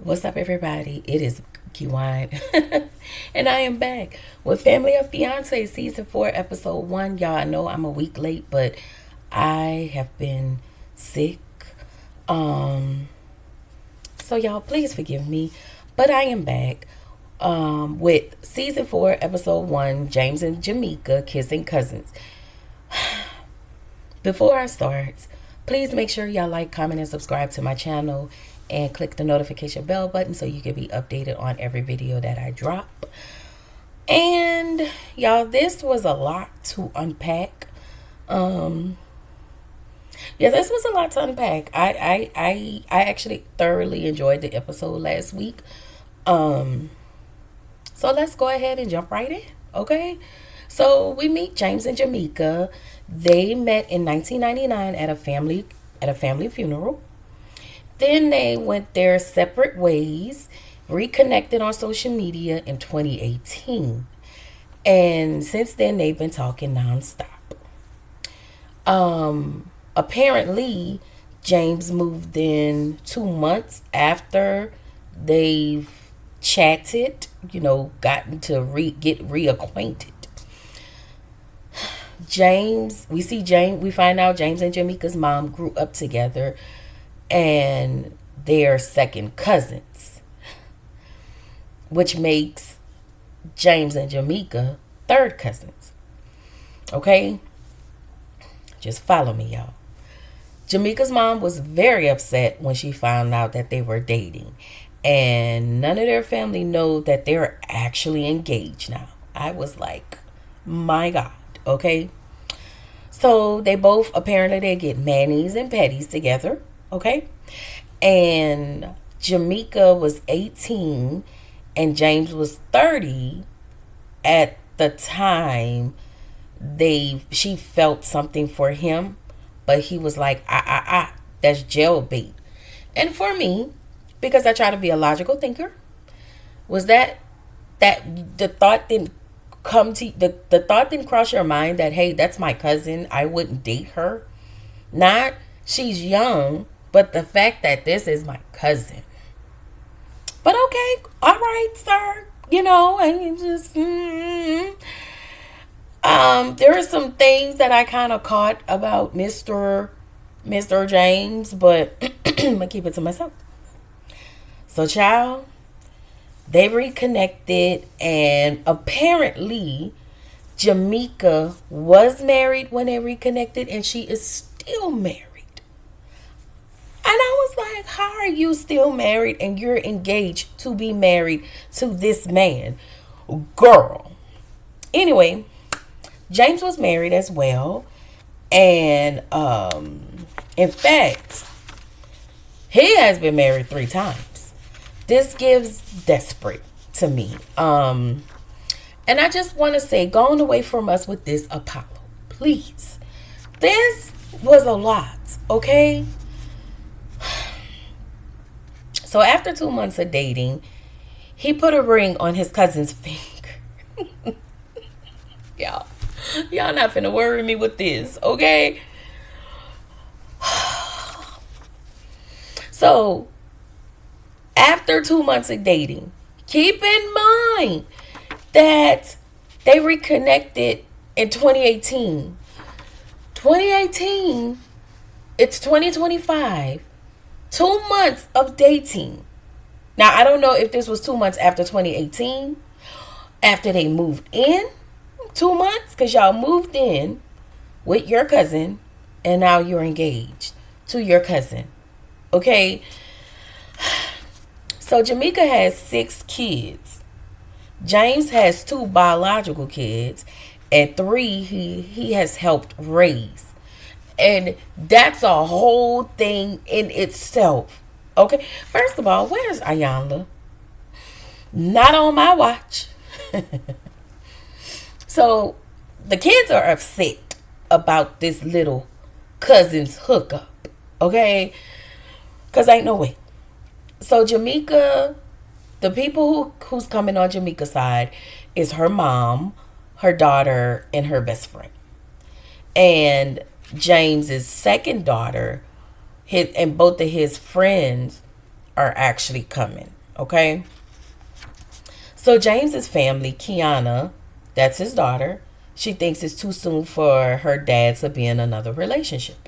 What's up, everybody? It is Kiwan, and I am back with Family of Fiancee Season 4, Episode 1. Y'all know I'm a week late, but I have been sick. Um, so y'all, please forgive me, but I am back with Season 4, Episode 1, James and Jamica Kissing Cousins. Before I start, please make sure y'all like, comment, and subscribe to my channel and click the notification bell button so you can be updated on every video that I drop. And y'all, this was a lot to unpack. Um yeah, this was a lot to unpack. I actually thoroughly enjoyed the episode last week. Um so let's go ahead and jump right in, okay? So we meet James and Jamica. They met in 1999 at a family funeral. Then they went their separate ways, reconnected on social media in 2018. And since then, they've been talking nonstop. Apparently, James moved in 2 months after they've chatted, gotten to get reacquainted. We find out James and Jamica's mom grew up together and they're second cousins, which makes James and Jamica third cousins. Okay? Just follow me, y'all. Jamica's mom was very upset when she found out that they were dating, and none of their family know that they're actually engaged now. I was like, my God, okay? So they get manis and petties together, okay? And Jamica was 18 and James was 30 at the time she felt something for him, but he was like, that's jail bait. And for me, because I try to be a logical thinker, was that the thought didn't the thought didn't cross your mind that, hey, that's my cousin, I wouldn't date her. Not she's young, but the fact that this is my cousin. But okay, all right, sir. And you just there are some things that I kind of caught about Mr. James, but I'm gonna keep it to myself. So, child, they reconnected, and apparently Jamica was married when they reconnected, and she is still married. And I was like, how are you still married and you're engaged to be married to this man? Girl. Anyway, James was married as well. And in fact, he has been married 3 times. This gives desperate to me. And I just want to say, going away from us with this Apollo, please. This was a lot, okay? So after 2 months of dating, he put a ring on his cousin's finger. Y'all not finna worry me with this, okay? So after 2 months of dating, keep in mind that they reconnected in 2018. 2018, it's 2025. 2 months of dating. Now, I don't know if this was 2 months after 2018, after they moved in. 2 months, because y'all moved in with your cousin, and now you're engaged to your cousin. Okay? So, Jamica has 6 kids. James has 2 biological kids, and 3 he has helped raise. And that's a whole thing in itself. Okay? First of all, where's Ayanla? Not on my watch. So, the kids are upset about this little cousin's hookup. Okay? Because ain't no way. So, Jamica, the people who's coming on Jamica's side is her mom, her daughter, and her best friend. And James's second daughter, and both of his friends are actually coming. Okay. So James's family, Kiana, that's his daughter, she thinks it's too soon for her dad to be in another relationship.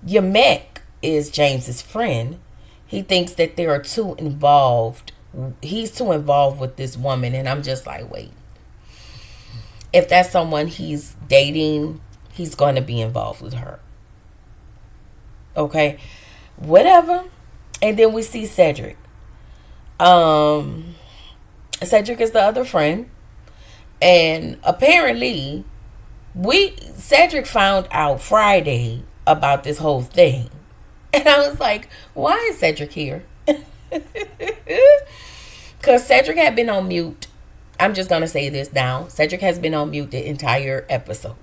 Yamek is James's friend. He thinks that they are too involved. He's too involved with this woman, and I'm just like, wait. If that's someone he's dating, he's going to be involved with her. Okay, whatever. And then we see Cedric. Cedric is the other friend, and apparently, Cedric found out Friday about this whole thing, and I was like, why is Cedric here? Because Cedric had been on mute. I'm just gonna say this now. Cedric has been on mute the entire episode.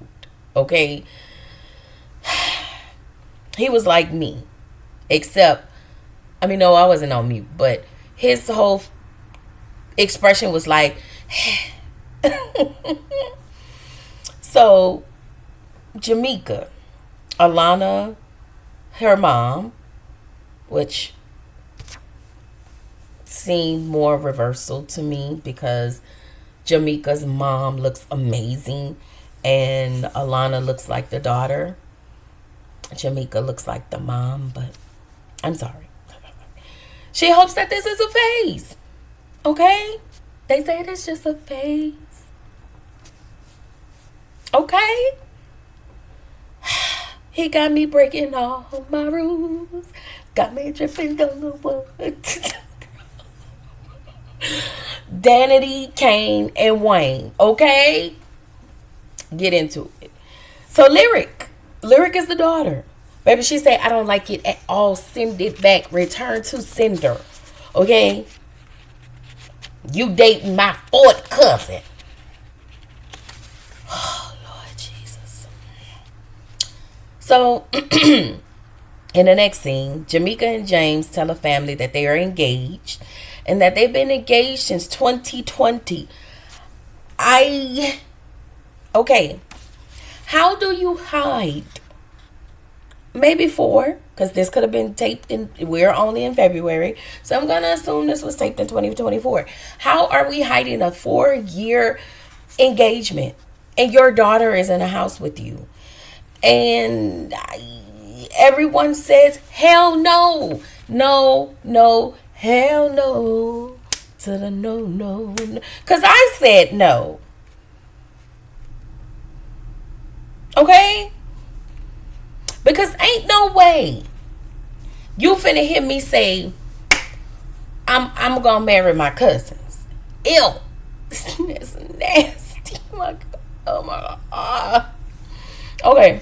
Okay, he was like me, except, I mean, no, I wasn't on mute, but his whole expression was like, so Jamica, Alana, her mom, which seemed more reversal to me because Jamica's mom looks amazing and Alana looks like the daughter. Jamica looks like the mom, but I'm sorry. She hopes that this is a phase. Okay? They say it's just a phase. Okay? He got me breaking all my rules. Got me tripping, don't know what to do. Danity, Kane, and Wayne. Okay? Get into it. So Lyric is the daughter. Baby, she said, I don't like it at all. Send it back. Return to sender. Okay? You dating my fourth cousin. Oh, Lord Jesus. So, in the next scene, Jamica and James tell a family that they are engaged and that they've been engaged since 2020. Okay. How do you hide? Maybe 4, because this could have been taped in, we're only in February. So I'm going to assume this was taped in 2024. How are we hiding a 4-year engagement? And your daughter is in a house with you. And everyone says, hell no. No, no, hell no. To the no, no, no. Because I said no. Okay? Because ain't no way you finna hear me say I'm gonna marry my cousins. Ew. That's nasty. Oh my God. Okay.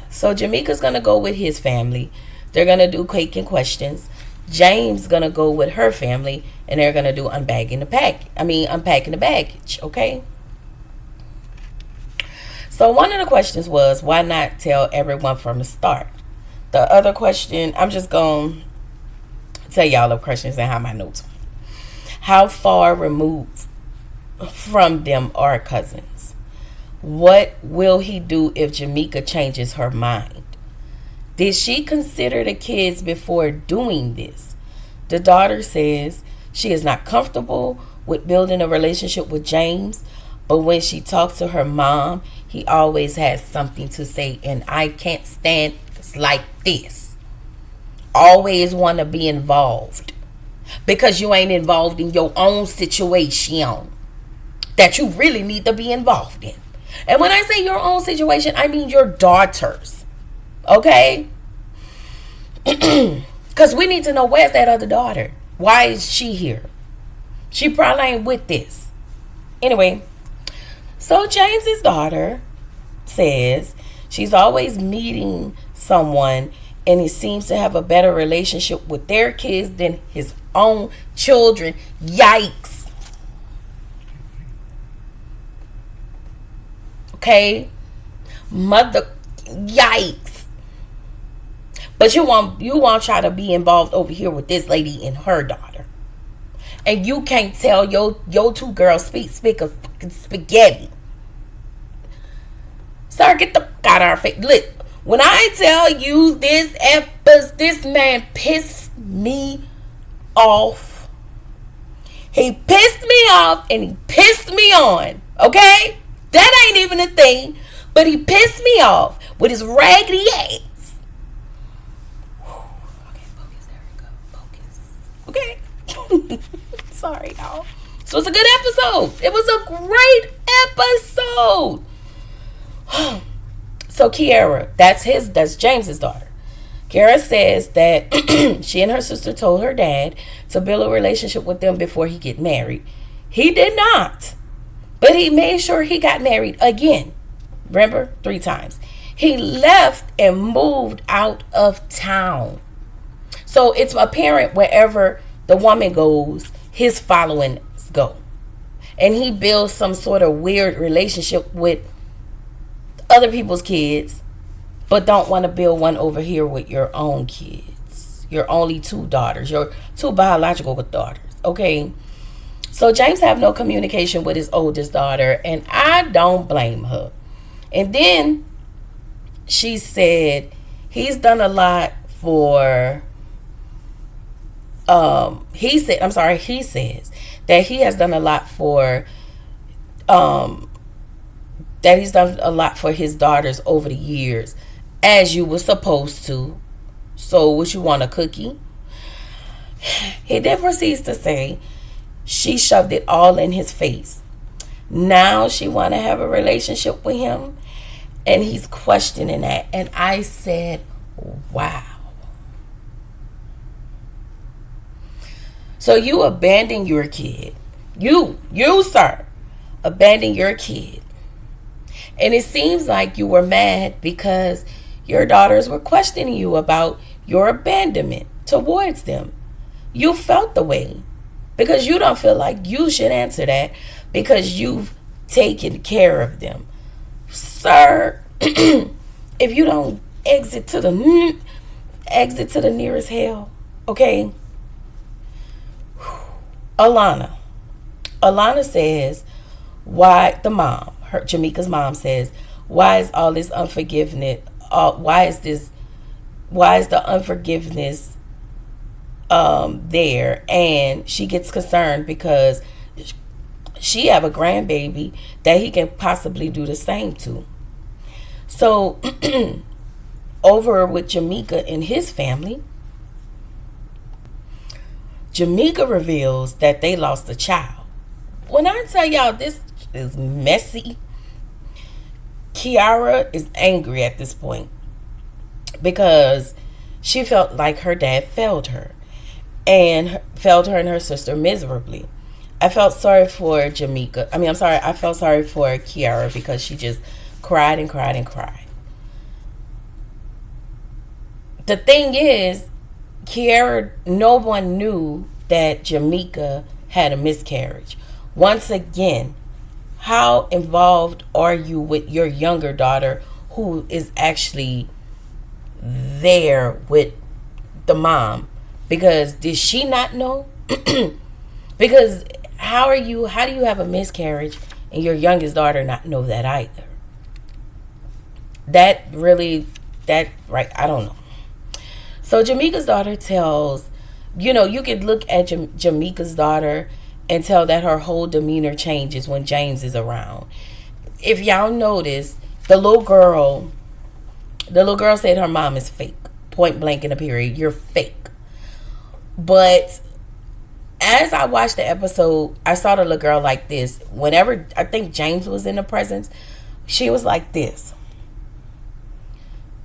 So Jamica's gonna go with his family. They're gonna do cake and questions. James gonna go with her family, and they're gonna do unpacking the baggage. Okay. So one of the questions was, why not tell everyone from the start? The other question, I'm just going to tell y'all the questions and how my notes went. How far removed from them are cousins? What will he do if Jamica changes her mind? Did she consider the kids before doing this? The daughter says she is not comfortable with building a relationship with James, but when she talks to her mom, he always has something to say, and I can't stand like this. Always want to be involved because you ain't involved in your own situation that you really need to be involved in. And when I say your own situation, I mean your daughters. Okay? Because we need to know, where's that other daughter? Why is she here? She probably ain't with this. Anyway. So James's daughter says she's always meeting someone and he seems to have a better relationship with their kids than his own children. Yikes. Okay? Mother, yikes. But you won't try to be involved over here with this lady and her daughter. And you can't tell your two girls speak of fucking spaghetti. Sir, get the out of our face. Look, When I tell you this man pissed me off. He pissed me off and he pissed me on. Okay? That ain't even a thing. But he pissed me off with his raggedy ass. Okay, focus. There we go. Focus. Okay? Sorry, y'all. So it was a good episode. It was a great episode. So Kiara, that's James's daughter. Kiara says that she and her sister told her dad to build a relationship with them before he get married. He did not. But he made sure he got married again. Remember? 3 times. He left and moved out of town. So it's apparent wherever the woman goes, his followings go. And he builds some sort of weird relationship with other people's kids, but don't want to build one over here with your own kids. Your only 2 daughters, your 2 biological daughters. Okay? So James have no communication with his oldest daughter, and I don't blame her. And then she said he's done a lot for he says that he has done a lot for that he's done a lot for his daughters over the years, as you were supposed to. So what, you want a cookie? He then proceeds to say she shoved it all in his face. Now she want to have a relationship with him, and he's questioning that. And I said, wow. So you abandon your kid. You sir, abandon your kid. And it seems like you were mad because your daughters were questioning you about your abandonment towards them. You felt the way because you don't feel like you should answer that because you've taken care of them. Sir, if you don't exit to the nearest hell, okay? Alana says, why, the mom, Jamica's mom says, why is all this unforgiveness, why is the unforgiveness there? And she gets concerned because she have a grandbaby that he can possibly do the same to. So over with Jamica and his family, Jamica reveals that they lost a child. When I tell y'all this is messy, Kiara is angry at this point because she felt like her dad failed her and her sister miserably. I felt sorry for Jamica. I felt sorry for Kiara because she just cried and cried and cried. The thing is, Kiara, no one knew that Jamica had a miscarriage. Once again, how involved are you with your younger daughter who is actually there with the mom? Because did she not know? Because how do you have a miscarriage and your youngest daughter not know that either? I don't know. So Jamica's daughter tells, you could look at Jamica's daughter and tell that her whole demeanor changes when James is around. If y'all notice, the little girl said her mom is fake. Point blank in a period. You're fake. But as I watched the episode, I saw the little girl like this. Whenever I think James was in the presence, she was like this.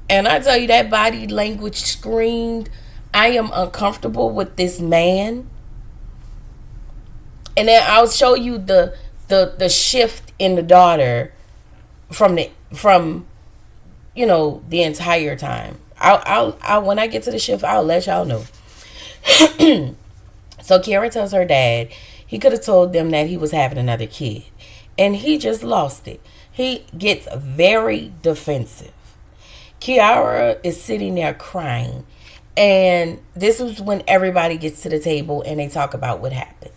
And I tell you, that body language screamed, I am uncomfortable with this man. And then I'll show you the shift in the daughter from the entire time. I'll when I get to the shift, I'll let y'all know. So Kiara tells her dad he could have told them that he was having another kid, and he just lost it. He gets very defensive. Kiara is sitting there crying, and this is when everybody gets to the table and they talk about what happened.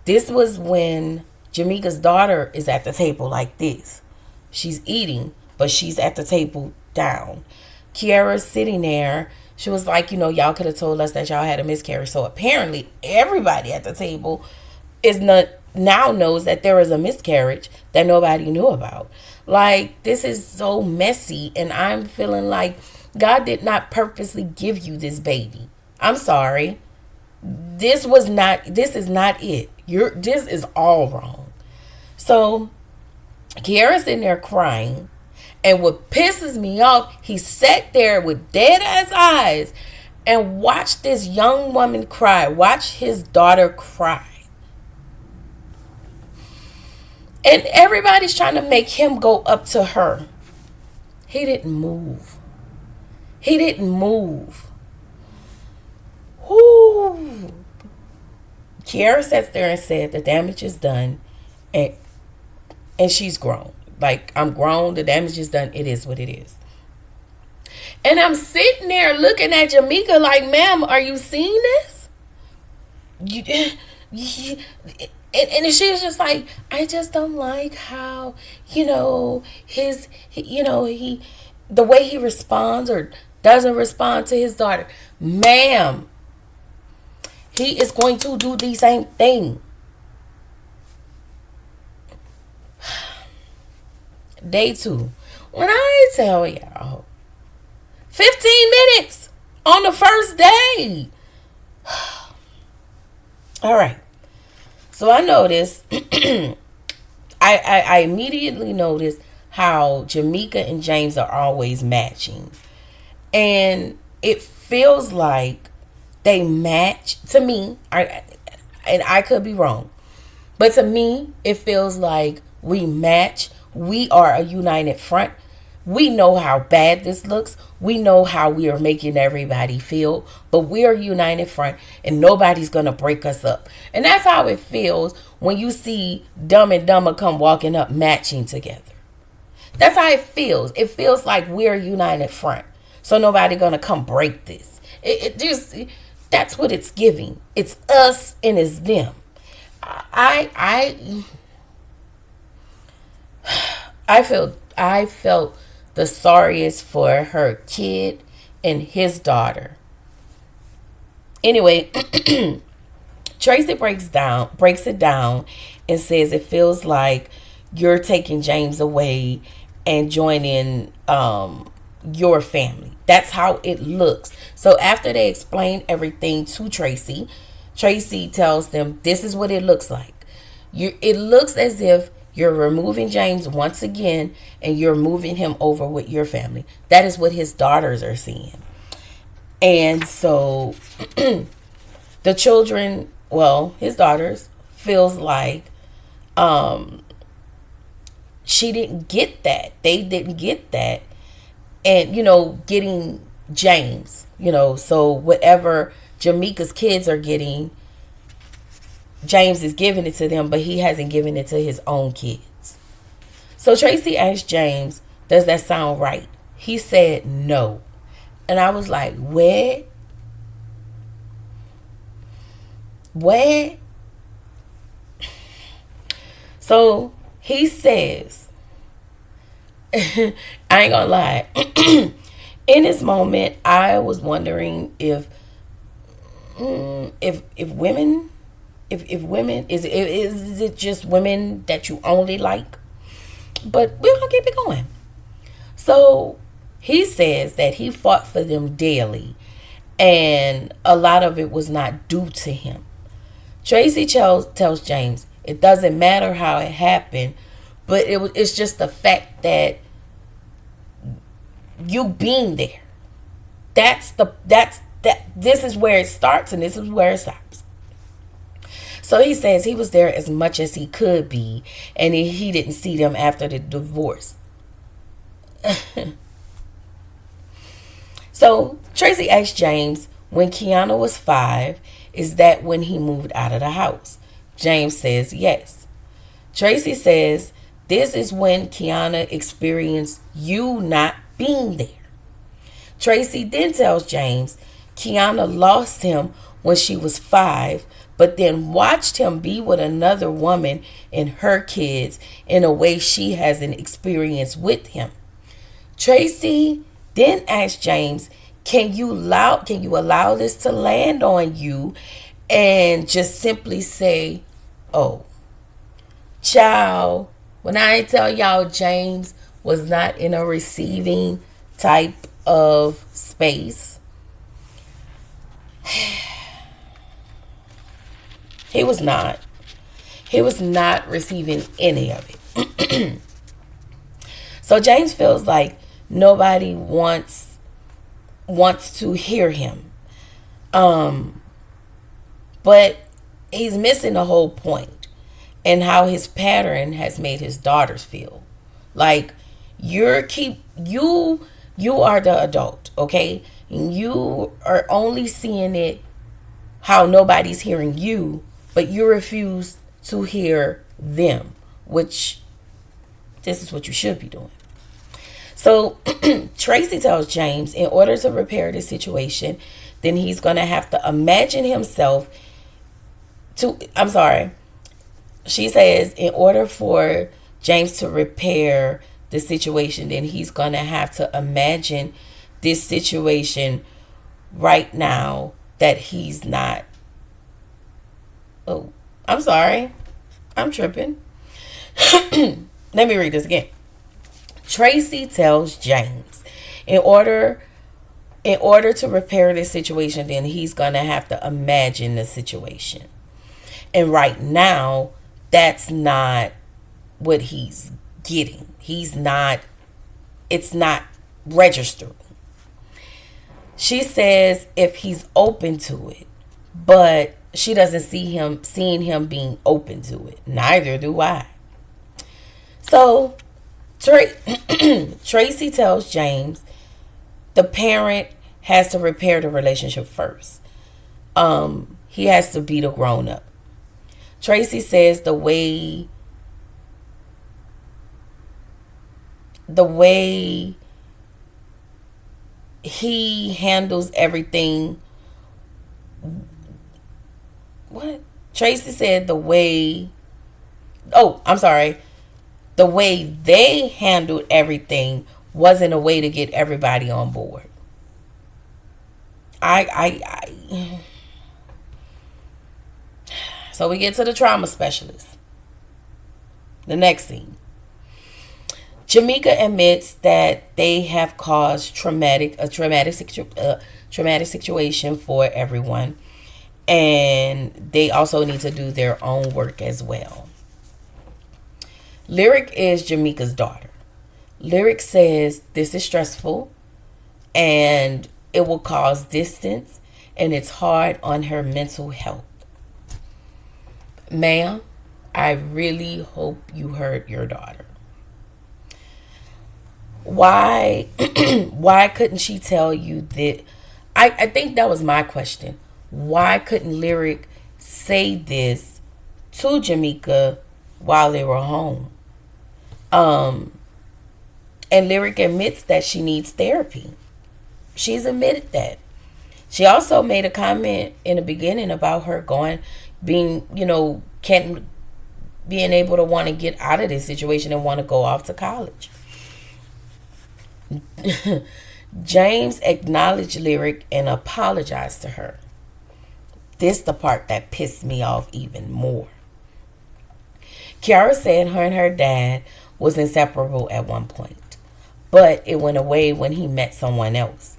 This was when Jamica's daughter is at the table like this. She's eating, but she's at the table down. Kiara's sitting there. She was like, y'all could have told us that y'all had a miscarriage. So apparently everybody at the table is not now knows that there is a miscarriage that nobody knew about. Like, this is so messy, and I'm feeling like God did not purposely give you this baby. I'm sorry. This is not it. This is all wrong. So Kiara's in there crying. And what pisses me off, he sat there with dead ass eyes and watched this young woman cry. Watch his daughter cry. And everybody's trying to make him go up to her. He didn't move. He didn't move. Whoo. Kiara sat there and said, the damage is done. And she's grown. Like, I'm grown. The damage is done. It is what it is. And I'm sitting there looking at Jamica like, ma'am, are you seeing this? And she was just like, I just don't like how, the way he responds or doesn't respond to his daughter. Ma'am, he is going to do the same thing. Day 2. When I tell y'all, 15 minutes on the first day. All right. So I noticed, I immediately noticed how Jamica and James are always matching. And it feels like they match to me. And I could be wrong. But to me, it feels like we match. We are a united front. We know how bad this looks. We know how we are making everybody feel. But we are a united front, and nobody's going to break us up. And that's how it feels when you see Dumb and Dumber come walking up matching together. That's how it feels. It feels like we're a united front. So nobody going to come break this. That's what it's giving. It's us and it's them. I felt the sorriest for her kid and his daughter. Anyway, Tracy breaks it down and says it feels like you're taking James away and joining your family. That's how it looks. So after they explain everything to Tracy, Tracy tells them this is what it looks like. It looks as if you're removing James once again and you're moving him over with your family. That is what his daughters are seeing. And so the children, his daughters, feels like she didn't get that. They didn't get that. And, getting James, so whatever Jamica's kids are getting, James is giving it to them, but he hasn't given it to his own kids. So Tracy asked James, does that sound right? He said no. And I was like, what? What? So he says, I ain't gonna lie. In this moment, I was wondering if women, is it just women that you only like? But we're gonna keep it going. So he says that he fought for them daily, and a lot of it was not due to him. Tracy tells James it doesn't matter how it happened, but it's just the fact that you being there. This is where it starts and this is where it stops. So he says he was there as much as he could be, and he didn't see them after the divorce. So Tracy asked James, when Kiana was 5, is that when he moved out of the house? James says yes. Tracy says this is when Kiana experienced you not being there. Tracy then tells James Kiana lost him when she was 5, but then watched him be with another woman and her kids in a way she hasn't experienced with him. Tracy Then asked James, can you allow this to land on you and just simply say, oh, child, when I tell y'all James was not in a receiving type of space, he was not. He was not receiving any of it. So James feels like nobody wants to hear him. But he's missing the whole point and how his pattern has made his daughters feel. Like you are the adult, okay? And you are only seeing it how nobody's hearing you, but you refuse to hear them, which this is what you should be doing. So Tracy tells James in order to repair this situation, then he's going to have to imagine himself she says in order for James to repair the situation, then he's going to have to imagine this situation right now that he's not. Oh, I'm sorry. I'm tripping. Let me read this again. Tracy tells James in order to repair this situation, then he's going to have to imagine the situation. And right now, that's not what he's getting. It's not registering. She says if he's open to it, but she doesn't seeing him being open to it. Neither do I. So Tracy tells James the parent has to repair the relationship first. He has to be the grown up. Tracy says the way he handles everything. What? Tracy said the way they handled everything wasn't a way to get everybody on board. So we get to the trauma specialist. The next scene. Jamica admits that they have caused a traumatic situation for everyone. And they also need to do their own work as well. Lyric is Jamica's daughter. Lyric says this is stressful and it will cause distance and it's hard on her mental health. Ma'am, I really hope you heard your daughter. Why couldn't she tell you that? I think that was my question. Why couldn't Lyric say this to Jamica while they were home? And Lyric admits that she needs therapy. She's admitted that. She also made a comment in the beginning about her being able to want to get out of this situation and want to go off to college. James acknowledged Lyric and apologized to her. This the part that pissed me off even more. Kiara said her and her dad was inseparable at one point, but it went away when he met someone else.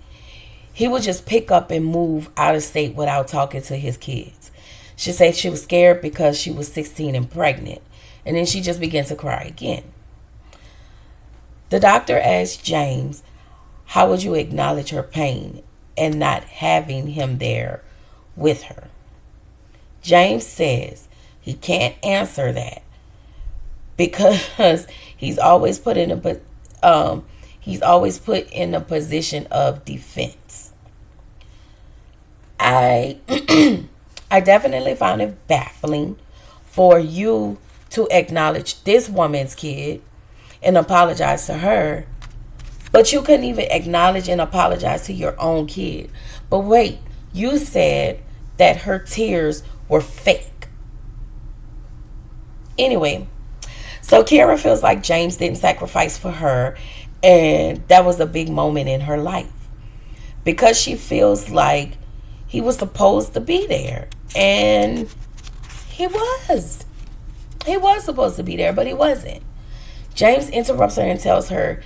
He would just pick up and move out of state without talking to his kids. She said she was scared because she was 16 and pregnant, and then she just began to cry again. The doctor asked James, how would you acknowledge her pain and not having him there with her? James says he can't answer that because he's always put in a position of defense. I definitely found it baffling for you to acknowledge this woman's kid and apologize to her, but you couldn't even acknowledge and apologize to your own kid. But wait, you said that her tears were fake. Anyway, so Kiara feels like James didn't sacrifice for her And that was a big moment in her life because she feels like he was supposed to be there. And he was. He was supposed to be there, but he wasn't. James interrupts her and tells her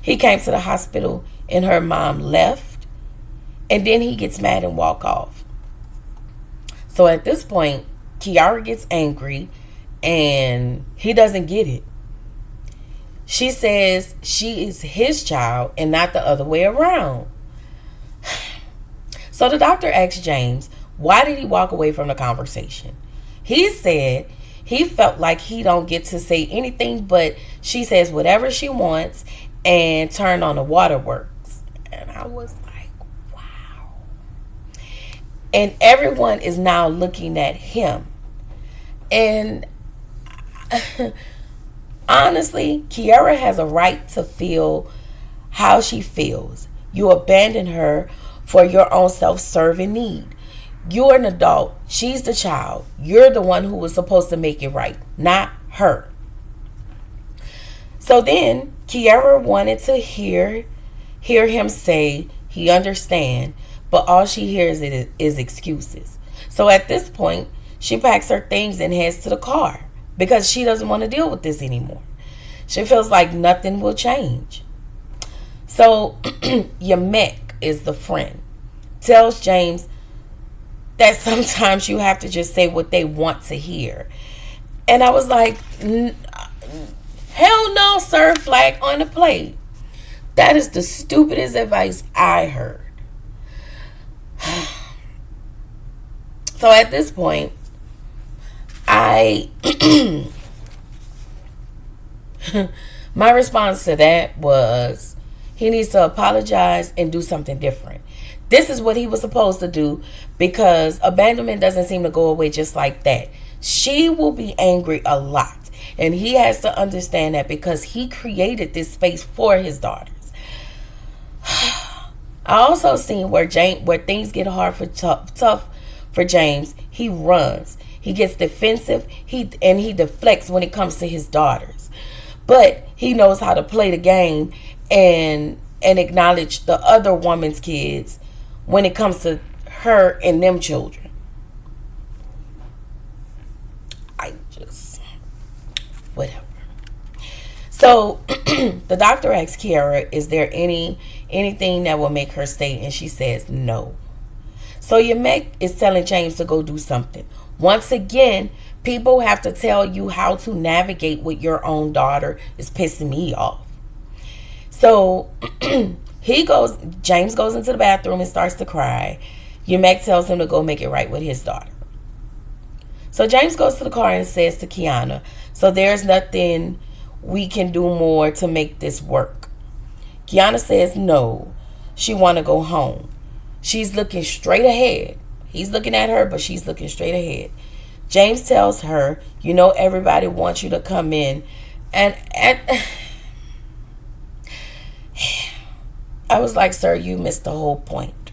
he came to the hospital and her mom left. And then he gets mad and walk off. So at this point, Kiara gets angry and he doesn't get it. She says she is his child and not the other way around. So the doctor asked James, why did he walk away from the conversation? He said he felt like he don't get to say anything, but she says whatever she wants and turn on the waterworks. And I was like, wow. And everyone is now looking at him. And honestly, Kiara has a right to feel how she feels. You abandon her for your own self-serving need. You're an adult. She's the child. You're the one who was supposed to make it right, not her. So then Kiara wanted to hear him say he understand, but all she hears is excuses. So at this point, she packs her things and heads to the car because she doesn't want to deal with this anymore. She feels like nothing will change. So Jamica is the friend, tells James that sometimes you have to just say what they want to hear. And I was like, hell no, sir, flag on the plate. That is the stupidest advice I heard. So at this point, my response to that was he needs to apologize and do something different. This is what he was supposed to do because abandonment doesn't seem to go away just like that. She will be angry a lot. And he has to understand that because he created this space for his daughters. I also seen where things get hard for tough for James. He runs. He gets defensive. He deflects when it comes to his daughters. But he knows how to play the game and acknowledge the other woman's kids when it comes to her and them children. Whatever. So the doctor asks Kiara, is there anything that will make her stay? And she says no. So Jamica is telling James to go do something. Once again, people have to tell you how to navigate with your own daughter. Is pissing me off. So James goes into the bathroom and starts to cry. Jamica tells him to go make it right with his daughter. So James goes to the car and says to Kiana, so there's nothing we can do more to make this work. Kiana says no. She want to go home. She's looking straight ahead. He's looking at her, but she's looking straight ahead. James tells her, everybody wants you to come in. And I was like, sir, you missed the whole point.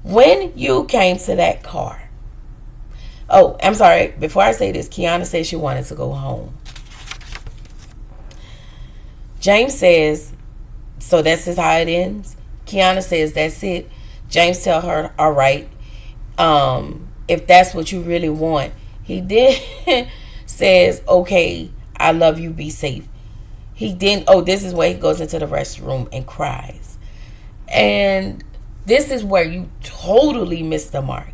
When you came to that car, oh, I'm sorry. Before I say this, Kiana said she wanted to go home. James says, so this is how it ends. Kiana says, that's it. James tells her, all right, if that's what you really want. He then says, okay, I love you, be safe. He then, this is where he goes into the restroom and cries. And this is where you totally missed the mark.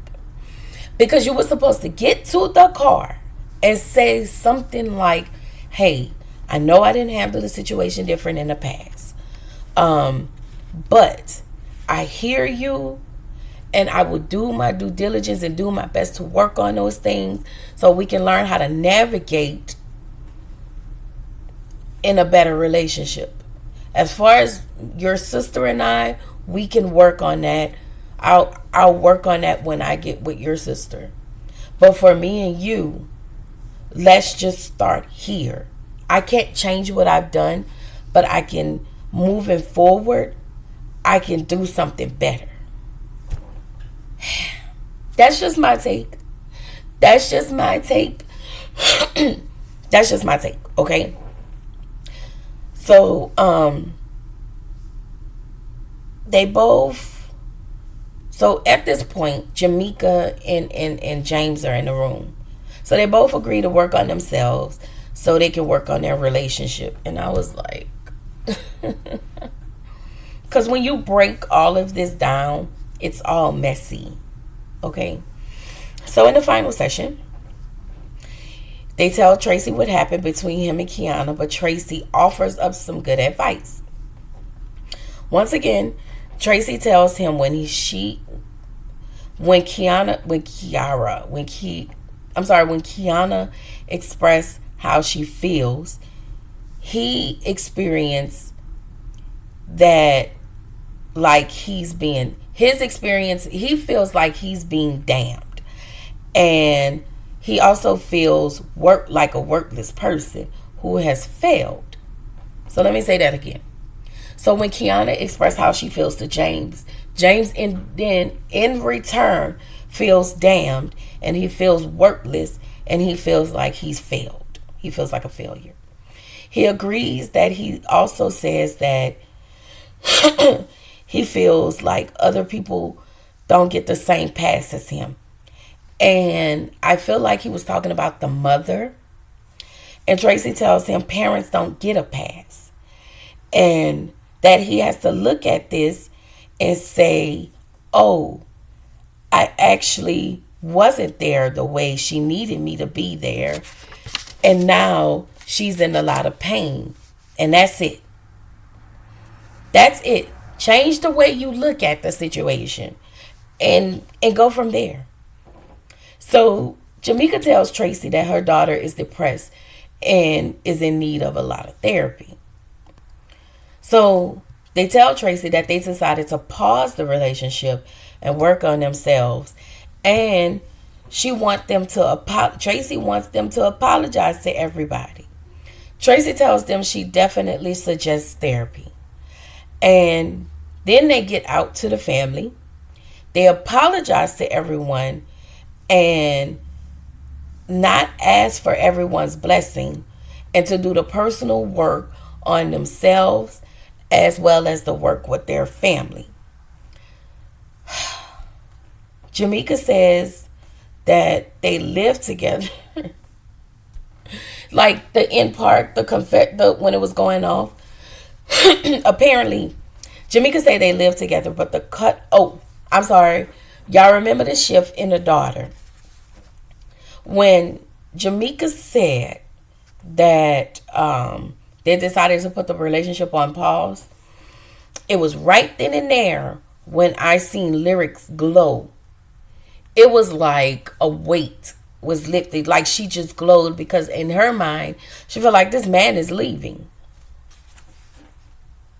Because you were supposed to get to the car and say something like, hey, I know I didn't handle the situation different in the past. But I hear you and I will do my due diligence and do my best to work on those things so we can learn how to navigate in a better relationship. As far as your sister and I, we can work on that. I'll work on that when I get with your sister. But for me and you, let's just start here. I can't change what I've done, but I can, moving forward, I can do something better. That's just my take. That's just my take. Okay? So they both, so at this point, Jamica and James are in the room. So they both agree to work on themselves so they can work on their relationship. And I was like, because when you break all of this down, it's all messy. Okay? So in the final session, they tell Tracy what happened between him and Kiana, but Tracy offers up some good advice. Once again, Tracy tells him when Kiana expressed how she feels, he experienced that like he feels like he's being damned. And he also feels like a worthless person who has failed. So let me say that again. So when Kiana expressed how she feels to James in return feels damned, and he feels worthless, and he feels like he's failed. He feels like a failure. He agrees that he also says that he feels like other people don't get the same pass as him. And I feel like he was talking about the mother. And Tracy tells him parents don't get a pass. And that he has to look at this and say, oh, I actually wasn't there the way she needed me to be there. And now she's in a lot of pain. And that's it. That's it. Change the way you look at the situation and go from there. So Jamica tells Tracy that her daughter is depressed and is in need of a lot of therapy. So they tell Tracy that they decided to pause the relationship and work on themselves. And Tracy wants them to apologize to everybody. Tracy tells them she definitely suggests therapy. And then they get out to the family. They apologize to everyone and not ask for everyone's blessing, and to do the personal work on themselves as well as the work with their family. Jamica says that they live together. Like the end part, when it was going off. Apparently, Jamica said they live together, but I'm sorry. Y'all remember the shift in the daughter. When Jamica said that they decided to put the relationship on pause, it was right then and there when I seen Lyric's glow. It was like a weight was lifted, like she just glowed, because in her mind, she felt like this man is leaving.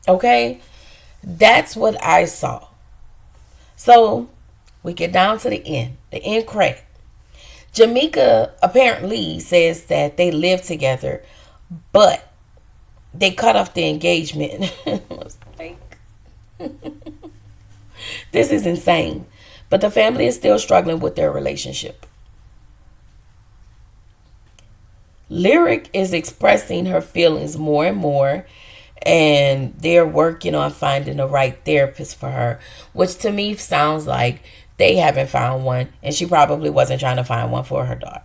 Okay? That's what I saw. So we get down to the end credit. Jamica apparently says that they live together, but they cut off the engagement. I was like, this is insane. But the family is still struggling with their relationship. Lyric is expressing her feelings more and more, and they're working on finding the right therapist for her, which to me sounds like they haven't found one, and she probably wasn't trying to find one for her daughter.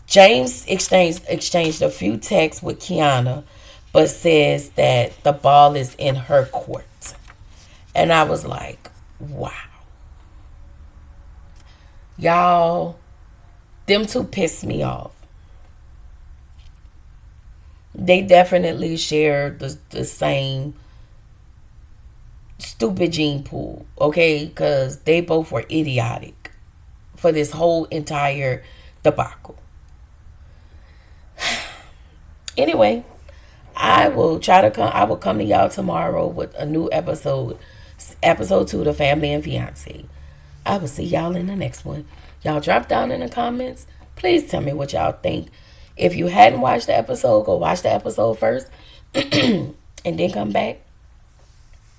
James exchanged a few texts with Kiana, but says that the ball is in her court. And I was like, wow. Y'all, them two pissed me off. They definitely share the same stupid gene pool, okay? Because they both were idiotic for this whole entire debacle. Anyway, I will come to y'all tomorrow with a new episode 2, The Family and Fiancee. I will see y'all in the next one. Y'all drop down in the comments. Please tell me what y'all think. If you hadn't watched the episode, go watch the episode first and then come back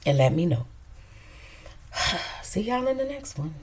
and let me know. See y'all in the next one.